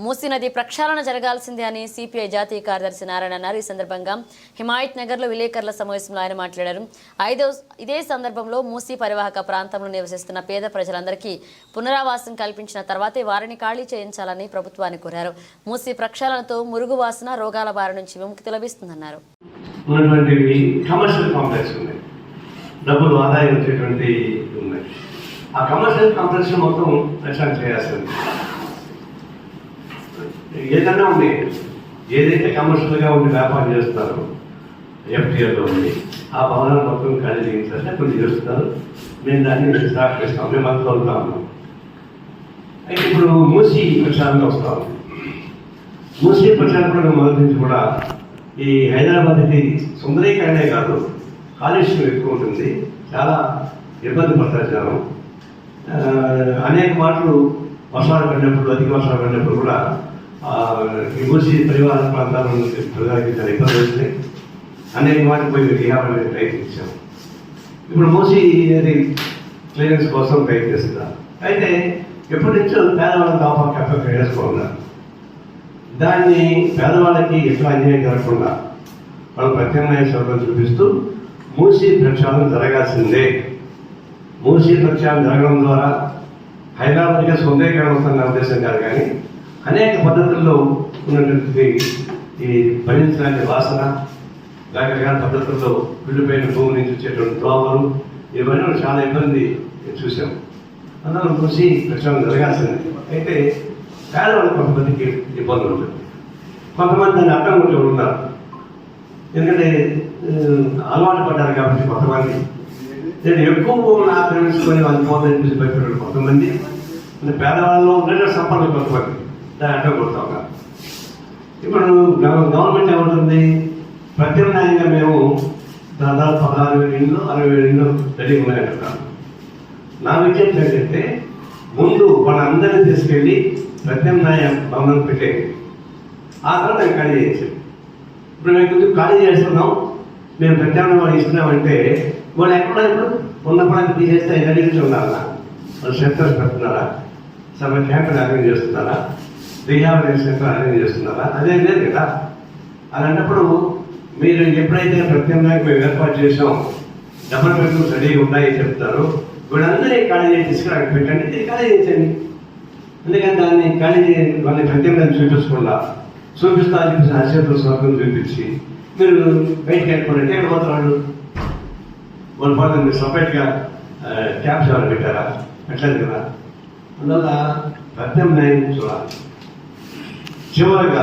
మూసీ నది ప్రక్షాళన జరగాల్సిందే అని సిపిఐ జాతీయ కార్యదర్శి నారాయణ అన్నారు. ఈ సందర్భంగా హిమాయత్ నగర్లో విలేకరుల సమావేశంలో ఆయన మాట్లాడారు. ఇదే సందర్భంలో మూసీ పరివాహక ప్రాంతంలో నివసిస్తున్న పేద ప్రజలందరికీ పునరావాసం కల్పించిన తర్వాతే వారిని ఖాళీ చేయించాలని ప్రభుత్వాన్ని కోరారు. మూసీ ప్రక్షాళనతో మురుగు వాసన, రోగాల బారి నుంచి విముక్తి లభిస్తుందన్నారు. ఏదైనా ఉంది, ఏదైతే కమర్షియల్గా ఉండి వ్యాపారం చేస్తారో ఎఫ్టీఆర్లో ఉంది, ఆ భవనాలు మొత్తం ఖాళీ చేయించాలంటే కొన్ని చేస్తున్నారు. మేము దాన్ని స్టార్ట్ చేస్తాం, మేము అంతా వెళ్తా ఉన్నాం. అయితే ఇప్పుడు మూసీ ప్రచారంలో వస్తాం. మూసీ ప్రచారంలో మొదటి నుంచి కూడా ఈ హైదరాబాద్కి సుందరీకరణే కాదు, కాలుష్యం ఎక్కువ ఉంటుంది, చాలా ఇబ్బంది పడతారు జనం. అనేక మాటలు వర్షాలు పడినప్పుడు, అధిక వర్షాలు పడినప్పుడు కూడా మూసీ పరివాహక ప్రాంతాల నుంచి ప్రజలకి చాలా ఇబ్బంది వస్తున్నాయి. అనేక వాటికి పోయి రిహాబిలిటేషన్ ప్రయత్నించాం. ఇప్పుడు మూసీ అనేది క్లియరెన్స్ కోసం ప్రయత్నిస్తున్నారు. అయితే ఎప్పటి నుంచో పేదవాళ్ళకి కాపాడు వేసుకోన్నారు. దాన్ని పేదవాళ్ళకి ఎట్లా అన్యాయం జరగకుండా వాళ్ళు ప్రత్యామ్నాయ సౌకర్యం చూపిస్తూ మూసీ ప్రక్షాళన జరగాల్సిందే. మూసీ ప్రక్షాళన జరగడం ద్వారా హైదరాబాద్గా సుందరీకరణ వస్తున్న ఉద్దేశం కాదు, కానీ అనేక పద్ధతుల్లో ఉన్నటువంటి ఈ భరించడానికి వాసన, రకరకాల పద్ధతుల్లో విడిపోయిన భూమి నుంచి వచ్చేటువంటి దోమలు, ఇవన్నీ చాలా ఇబ్బంది చూసాం. అందులో మూసీ ప్రక్షాళన జరగాల్సింది. అయితే పేదవాళ్ళు కొంతమందికి ఇబ్బందులు ఉంటుంది, కొంతమంది దాన్ని అర్థం కొట్టి ఉన్నారు. ఎందుకంటే అలవాటు పడ్డారు కాబట్టి కొంతమంది నేను ఎక్కువ భూమిని ఆక్రమించుకొని వాళ్ళు పోదని చూసి భయపడ్డారు కొంతమంది. పేదవాళ్ళలో ఉన్న సంపర్కం కొంతమంది దాన్ని అడ్డం కొడుతూ ఉన్నారు. ఇప్పుడు గవర్నమెంట్ ఏమంటుంది, ప్రత్యామ్నాయంగా మేము దాదాపు 16,000 ఇండ్లు 60,000 ఇండ్లు రెడీ ఉన్నాయంటున్నాను. నా విజ్ఞప్తి ఏంటంటే ముందు వాళ్ళందరినీ తీసుకెళ్ళి ప్రత్యామ్నాయ భవనం పెట్టేది, ఆ తర్వాత మేము ఖాళీ చేసాం. ఇప్పుడు మేము కొంచెం ఖాళీ చేస్తున్నాం, మేము ప్రత్యామ్నాయం వాళ్ళు ఇస్తున్నామంటే వాళ్ళు ఎక్కడ ఇప్పుడు ఉన్నప్పుడు తీసేస్తే రెడీ నుంచి ఉన్నారా, వాళ్ళు సెంటర్స్ పెడుతున్నారా, సభ క్యాంపులు అరేంజ్ చేస్తున్నారా, రిహాబిలిటేషన్ సెంటర్ అరేంజ్ చేస్తున్నారా, అదే లేదు కదా. అలాంటప్పుడు మీరు ఎప్పుడైతే ప్రత్యామ్నాయం మేము ఏర్పాటు చేసాం, డబుల్ బెడ్రూమ్స్ రెడీగా ఉన్నాయి చెప్తారు, వీళ్ళందరినీ ఖాళీ చేసి తీసుకురా పెట్టండి, ఇది ఖాళీ చేయించండి. ఎందుకంటే దాన్ని ఖాళీ వాళ్ళని ప్రత్యామ్నాయం చూపించకుండా చూపిస్తా అని చెప్పేసి అత్యంత స్వర్గం చూపించి మీరు బయటకు వెళ్ళిపోయినట్టే ఎక్కడ పోతున్నాడు. వాళ్ళ పాటు మీరు సపరేట్గా క్యాబ్స్ ఎవరు పెట్టారా, పెట్టలేదు కదా. అందువల్ల ప్రత్యామ్నాయం చూడాలి. చివరగా